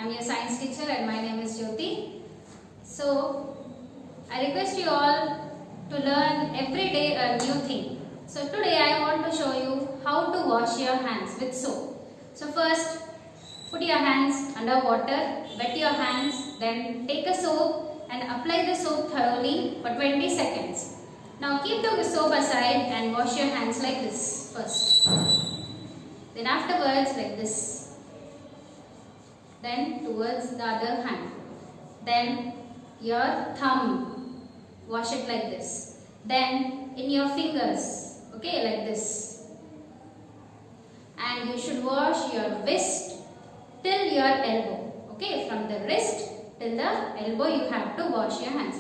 I'm your science teacher and my name is Jyoti. So, I request you all to learn every day a new thing. So, today I want to show you how to wash your hands with soap. So, first put your hands under water, wet your hands, then take a soap and apply the soap thoroughly for 20 seconds. Now, keep the soap aside and wash your hands like this first. Then afterwards like this. Then towards the other hand. Then your thumb, wash it like this. Then in your fingers, okay, like this. And you should wash your wrist till your elbow, okay, from the wrist till the elbow you have to wash your hands.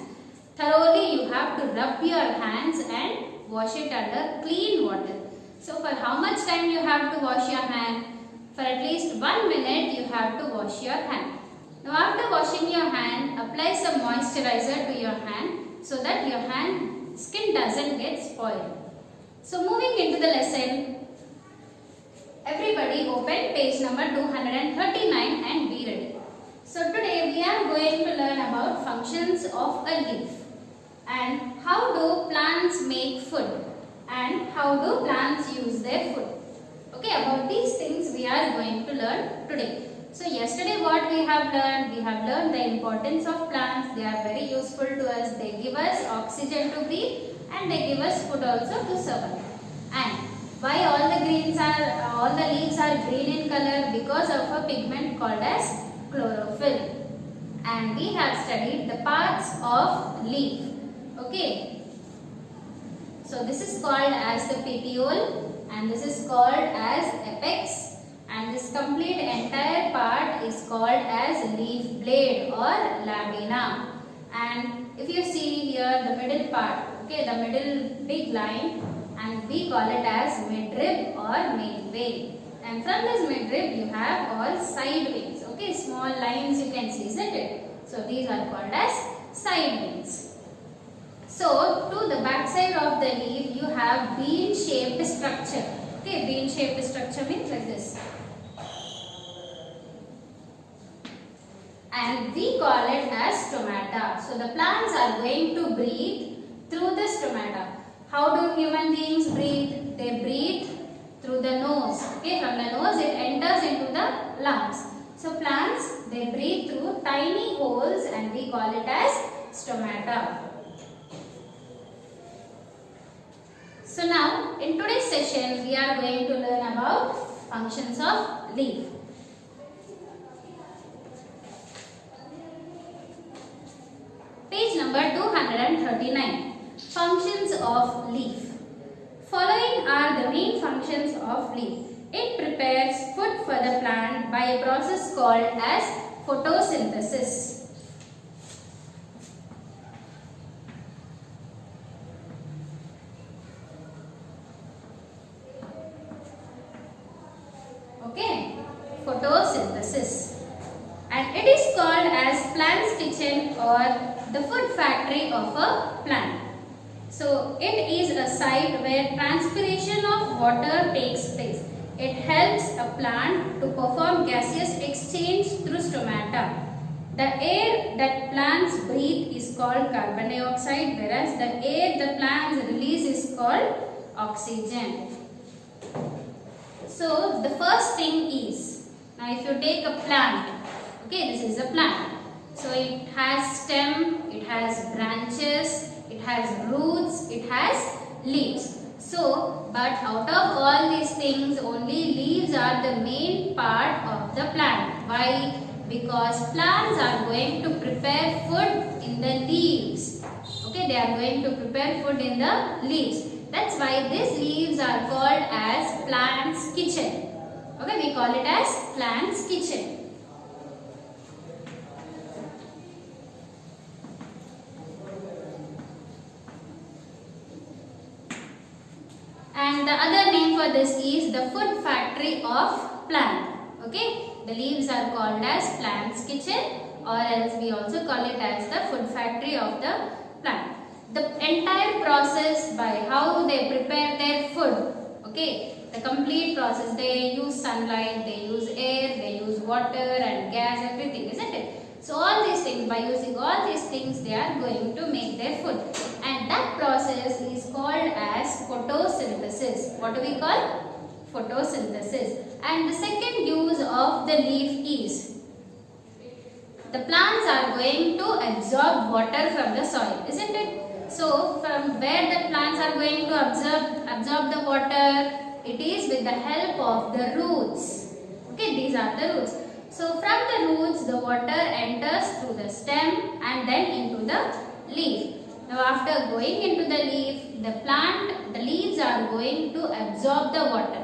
Thoroughly you have to rub your hands and wash it under clean water. So for how much time you have to wash your hand? For at least 1 minute you have to wash your hand. Now after washing your hand, apply some moisturizer to your hand so that your hand skin doesn't get spoiled. So moving into the lesson, everybody open page number 239 and be ready. So today we are going to learn about functions of a leaf and how do plants make food and how do plants use their food. Okay, about these things we are going to learn today. So yesterday what we have learned the importance of plants. They are very useful to us. They give us oxygen to breathe and they give us food also to survive. And why all the leaves are green in color? Because of a pigment called as chlorophyll. And we have studied the parts of leaf. Okay. So this is called as the petiole and this is called as apex and this complete entire part is called as leaf blade or lamina. And if you see here the middle part, okay, the middle big line, and we call it as midrib or main vein. And from this midrib you have all side veins, okay, small lines you can see, isn't it? So these are called as side veins. So, to the back side of the leaf, you have bean-shaped structure. Okay, bean-shaped structure means like this. And we call it as stomata. So, the plants are going to breathe through the stomata. How do human beings breathe? They breathe through the nose. Okay, from the nose it enters into the lungs. So, plants, they breathe through tiny holes and we call it as stomata. So now in today's session we are going to learn about functions of leaf. Page number 239. Functions of leaf. Following are the main functions of leaf. It prepares food for the plant by a process called as photosynthesis. Okay, photosynthesis, and it is called as plant's kitchen or the food factory of a plant. So it is a site where transpiration of water takes place. It helps a plant to perform gaseous exchange through stomata. The air that plants breathe is called carbon dioxide, whereas the air the plants release is called oxygen. So the first thing is, now if you take a plant, okay, this is a plant. So it has stem, it has branches, it has roots, it has leaves. So, but out of all these things, only leaves are the main part of the plant. Why? Because plants are going to prepare food in the leaves. Okay, they are going to prepare food in the leaves. That's why these leaves are called as plant's kitchen. Okay, we call it as plant's kitchen. And the other name for this is the food factory of plant. Okay, the leaves are called as plant's kitchen or else we also call it as the food factory of the plant. The entire process by how they prepare their food, okay, the complete process. They use sunlight, they use air, they use water and gas, everything, isn't it? So all these things, by using all these things, they are going to make their food. And that process is called as photosynthesis. What do we call? Photosynthesis. And the second use of the leaf is, the plants are going to absorb water from the soil, isn't it? So from where the plants are going to absorb the water, it is with the help of the roots. Okay, these are the roots. So from the roots, the water enters through the stem and then into the leaf. Now after going into the leaf, the leaves are going to absorb the water.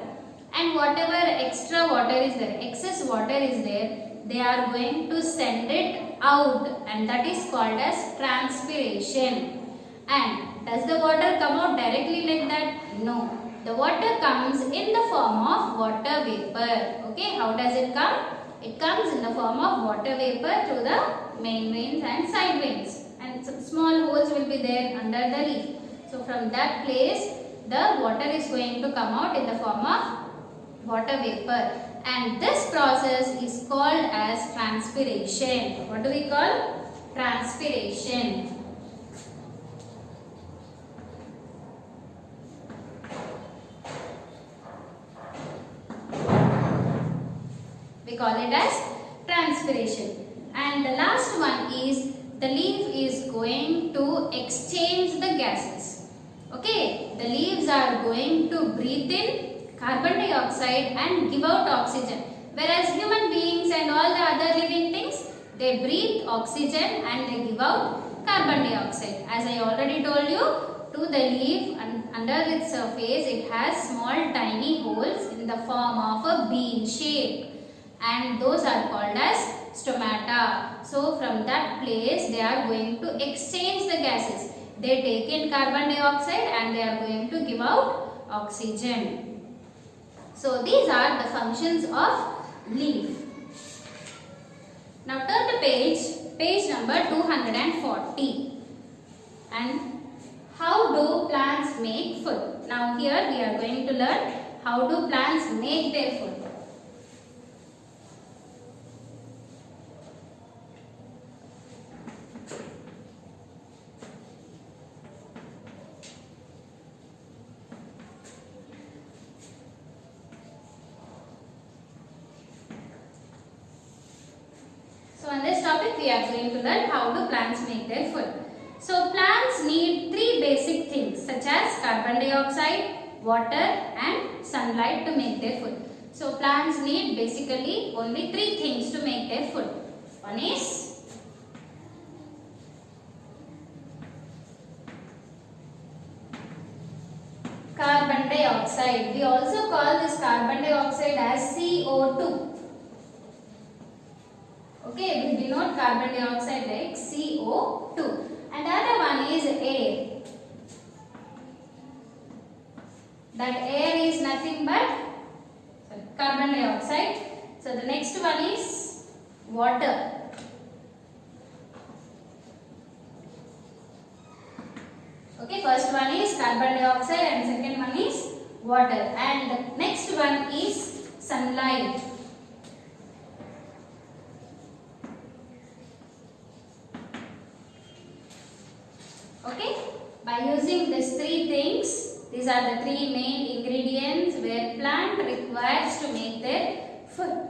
And whatever extra water is there, excess water is there, they are going to send it out, and that is called as transpiration. And does the water come out directly like that? No. The water comes in the form of water vapor. Okay, how does it come? It comes in the form of water vapor through the main veins and side veins. And some small holes will be there under the leaf. So from that place, the water is going to come out in the form of water vapor. And this process is called as transpiration. What do we call? Transpiration. We call it as transpiration. And the last one is, the leaf is going to exchange the gases. Okay, the leaves are going to breathe in carbon dioxide and give out oxygen. Whereas human beings and all the other living things, they breathe oxygen and they give out carbon dioxide. As I already told you, to the leaf and under its surface, it has small tiny holes in the form of a bean shape. And those are called as stomata. So from that place, they are going to exchange the gases. They take in carbon dioxide and they are going to give out oxygen. So these are the functions of leaf. Now turn to page number 240. And how do plants make food? Now here we are going to learn how do plants make their food. So on this topic we are going to learn how do plants make their food. So plants need three basic things such as carbon dioxide, water and sunlight to make their food. So plants need basically only three things to make their food. One is carbon dioxide. We also call this carbon dioxide as CO2. Okay, we denote carbon dioxide like CO2. And the other one is air. That air is nothing but carbon dioxide. So the next one is water. Okay, first one is carbon dioxide and second one is water. And the next one is sunlight. Okay, by using these three things, these are the three main ingredients where plant requires to make their food.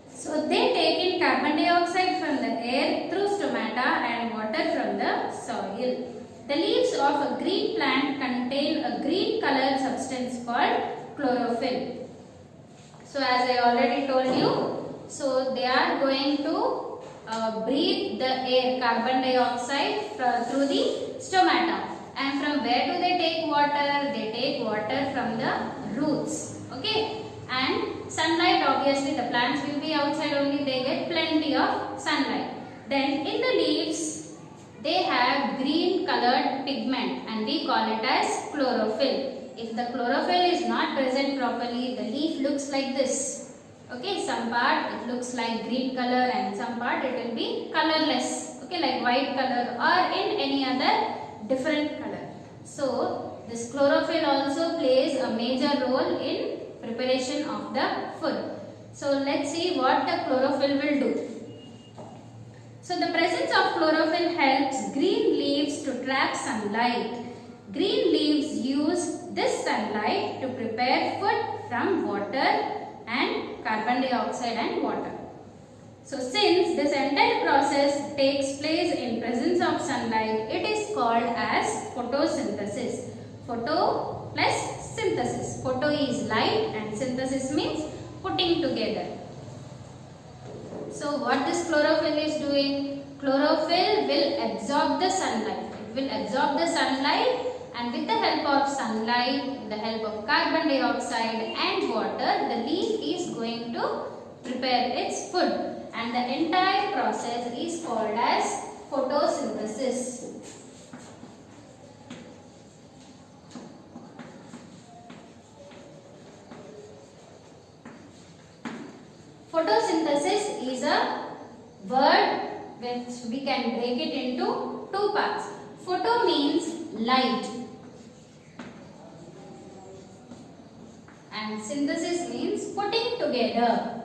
So they take in carbon dioxide from the air through stomata and water from the soil. The leaves of a green plant contain a green colored substance called chlorophyll. So as I already told you, so they are going to breathe the air, carbon dioxide through the stomata. And from where do they take water? They take water from the roots. Okay. And sunlight, obviously the plants will be outside only, they get plenty of sunlight. Then in the leaves, they have green colored pigment and we call it as chlorophyll. If the chlorophyll is not present properly, the leaf looks like this. Okay, some part it looks like green color and some part it will be colorless. Okay, like white color or in any other different color. So this chlorophyll also plays a major role in preparation of the food. So let's see what the chlorophyll will do. So the presence of chlorophyll helps green leaves to trap sunlight. Green leaves use this sunlight to prepare food from water and carbon dioxide and water. So since this entire process takes place in presence of sunlight, it is called as photosynthesis. Photo plus synthesis. Photo is light and synthesis means putting together. So what this chlorophyll is doing? Chlorophyll will absorb the sunlight. It will absorb the sunlight, and with the help of sunlight, with the help of carbon dioxide and water, the leaf is going to prepare its food. And the entire process is called as photosynthesis. Photosynthesis is a word which we can break it into two parts. Photo means light and synthesis means putting together.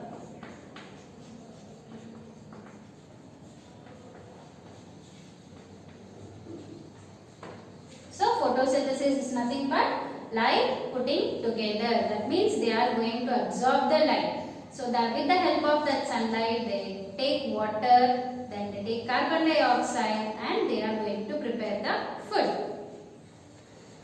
So photosynthesis is nothing but light putting together. That means they are going to absorb the light. So that with the help of that sunlight, they take water, then they take carbon dioxide, and they are going to prepare the food.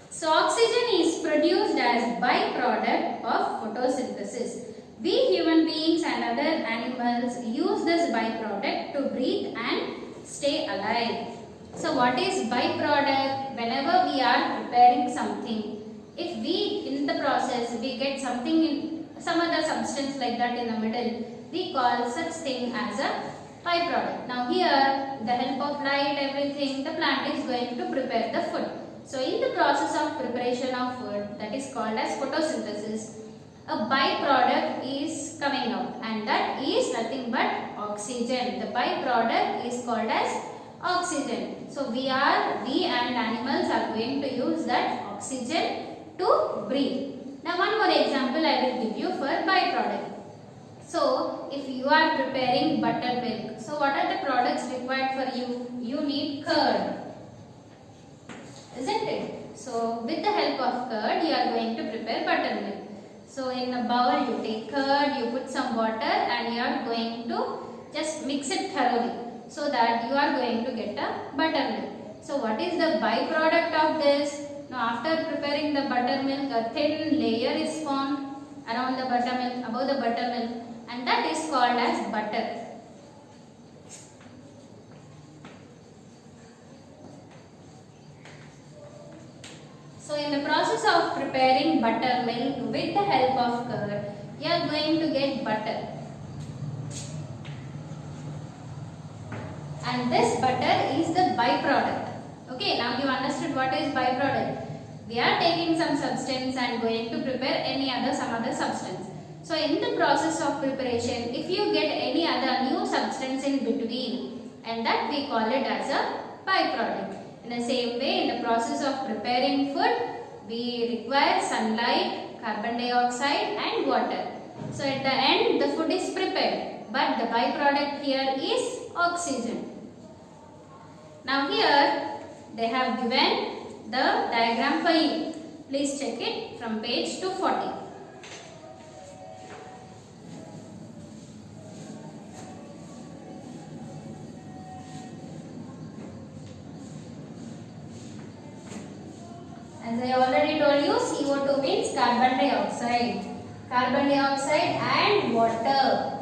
So oxygen is produced as byproduct of photosynthesis. We human beings and other animals use this byproduct to breathe and stay alive. So what is byproduct? Whenever we are preparing something, if we in the process we get something in some other substance like that in the middle, we call such thing as a byproduct. Now here, with the help of light, everything, the plant is going to prepare the food. So in the process of preparation of food, that is called as photosynthesis, a byproduct is coming out, and that is nothing but oxygen. The byproduct is called as oxygen. So we and animals are going to use that oxygen to breathe. Now one more example I will give you for byproduct. So if you are preparing buttermilk, so what are the products required for you? You need curd, isn't it? So with the help of curd, you are going to prepare buttermilk. So in a bowl, you take curd, you put some water, and you are going to just mix it thoroughly, so that you are going to get a buttermilk. So what is the byproduct of this? Now after preparing the buttermilk, a thin layer is formed around the buttermilk, above the buttermilk, and that is called as butter. So in the process of preparing buttermilk with the help of curd, you are going to get butter. And this butter is the byproduct. Okay, now you understood what is byproduct. We are taking some substance and going to prepare some other substance. So in the process of preparation, if you get any other new substance in between, and that we call it as a byproduct. In the same way, in the process of preparing food, we require sunlight, carbon dioxide and water. So at the end, the food is prepared, but the byproduct here is oxygen. Now here, they have given the diagram for you. Please check it from page 240. As I already told you, CO2 means carbon dioxide. Carbon dioxide and water.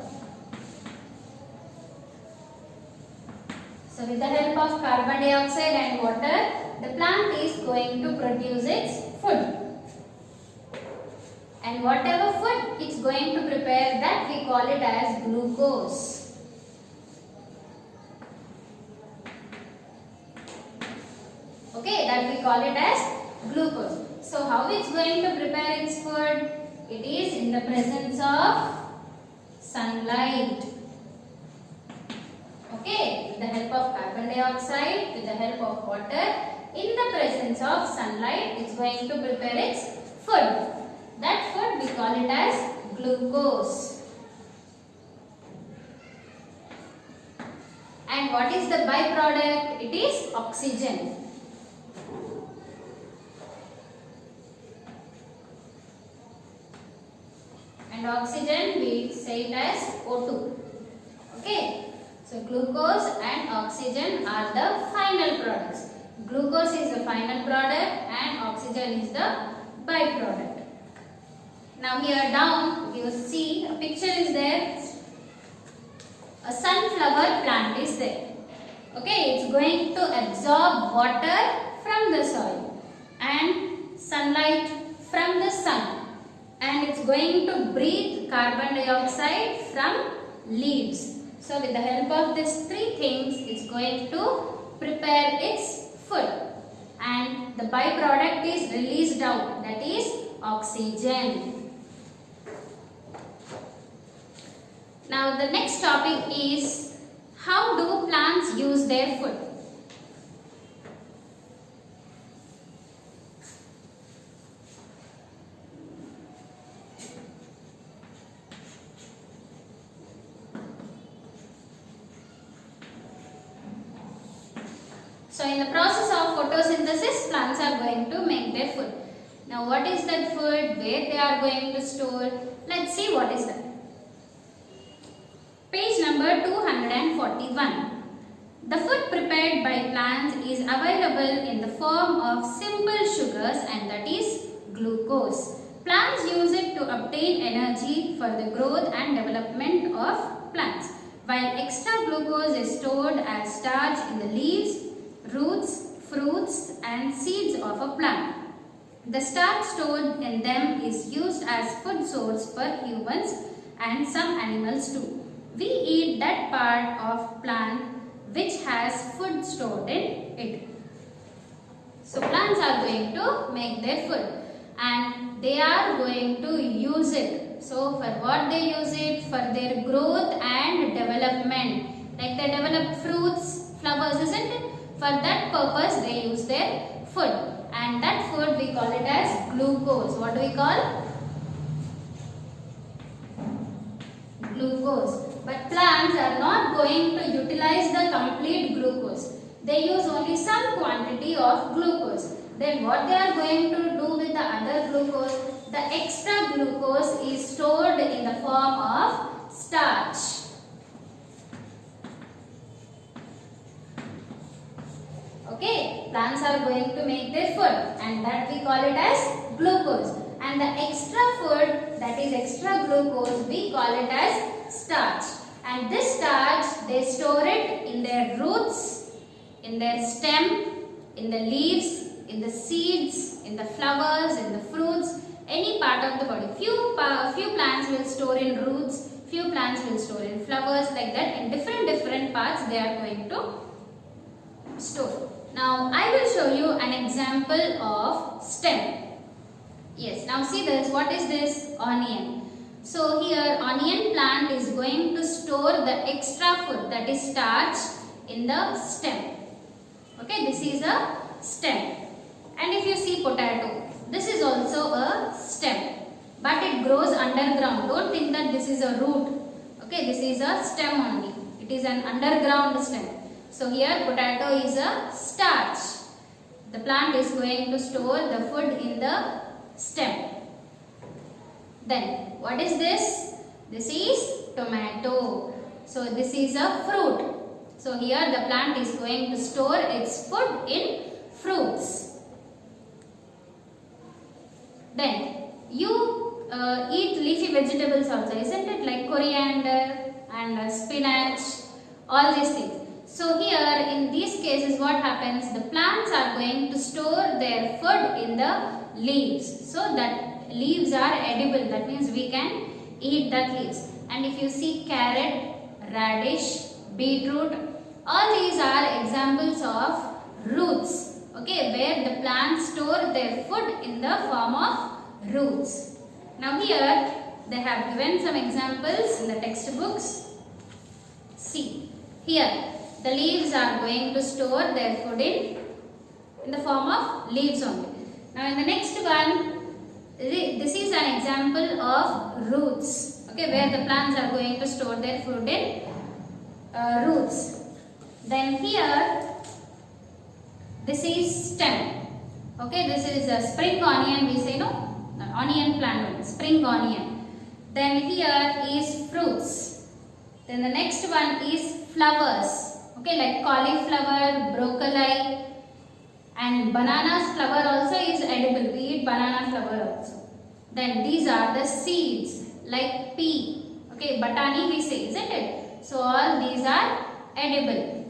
So with the help of carbon dioxide and water, the plant is going to produce its food. And whatever food it's going to prepare, that we call it as glucose. Okay, that we call it as glucose. So how it's going to prepare its food? It is in the presence of sunlight. Okay, with the help of carbon dioxide, with the help of water, in the presence of sunlight, it's going to prepare its food. That food we call it as glucose. And what is the byproduct? It is oxygen. And oxygen we say it as O2. Okay. So glucose and oxygen are the final products. Glucose is the final product and oxygen is the byproduct. Now here down you see a picture is there. A sunflower plant is there. Okay, it's going to absorb water from the soil and sunlight from the sun, and it's going to breathe carbon dioxide from leaves. So with the help of these three things, it's going to prepare its food, and the byproduct is released out, that is oxygen. Now the next topic is, how do plants use their food? So in the process of photosynthesis, plants are going to make their food. Now what is that food? Where they are going to store? Let's see what is that. Page number 241. The food prepared by plants is available in the form of simple sugars, and that is glucose. Plants use it to obtain energy for the growth and development of plants, while extra glucose is stored as starch in the leaves, roots, fruits and seeds of a plant. The starch stored in them is used as food source for humans and some animals too. We eat that part of plant which has food stored in it. So plants are going to make their food and they are going to use it. So for what they use it? For their growth and development. Like they develop fruits, flowers, isn't it? For that purpose they use their food, and that food we call it as glucose. What do we call? Glucose. But plants are not going to utilize the complete glucose. They use only some quantity of glucose. Then what they are going to do with the other glucose? The extra glucose is stored in the form of starch. Okay, plants are going to make their food, and that we call it as glucose. And the extra food, that is extra glucose, we call it as starch. And this starch, they store it in their roots, in their stem, in the leaves, in the seeds, in the flowers, in the fruits, any part of the body. Few plants will store in roots, few plants will store in flowers, like that. In different parts they are going to store. Now I will show you an example of stem. Yes, now see this. What is this? Onion. So here onion plant is going to store the extra food, that is starch, in the stem. Okay, this is a stem. And if you see potato, this is also a stem, but it grows underground. Don't think that this is a root. Okay, this is a stem only. It is an underground stem. So here potato is a starch. The plant is going to store the food in the stem. Then what is this? This is tomato. So this is a fruit. So here the plant is going to store its food in fruits. Then you eat leafy vegetables also, isn't it? Like coriander and spinach, all these things. So here in these cases what happens? The plants are going to store their food in the leaves. So that leaves are edible. That means we can eat that leaves. And if you see carrot, radish, beetroot, all these are examples of roots. Okay, where the plants store their food in the form of roots. Now here they have given some examples in the textbooks. See, here the leaves are going to store their food in in the form of leaves only. Now in the next one, this is an example of roots, okay, where the plants are going to store their food in roots. Then here, this is stem, okay, this is a spring onion, we say, no, onion plant, spring onion. Then here is fruits. Then the next one is flowers, okay, like cauliflower, broccoli, and banana's flower also is edible. We eat banana flower also. Then these are the seeds like pea, okay, batani we say, isn't it? So all these are edible.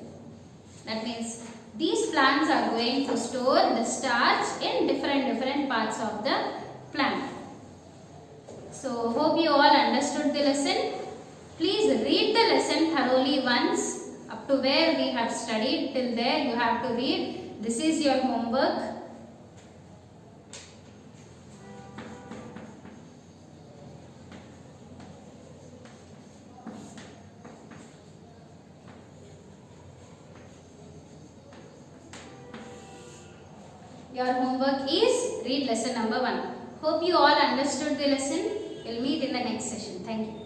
That means these plants are going to store the starch in different parts of the plant. So hope you all understood the lesson. Please read the lesson thoroughly once. Up to where we have studied, till there you have to read. This is your homework. Your homework is read lesson number 1. Hope you all understood the lesson. We'll meet in the next session. Thank you.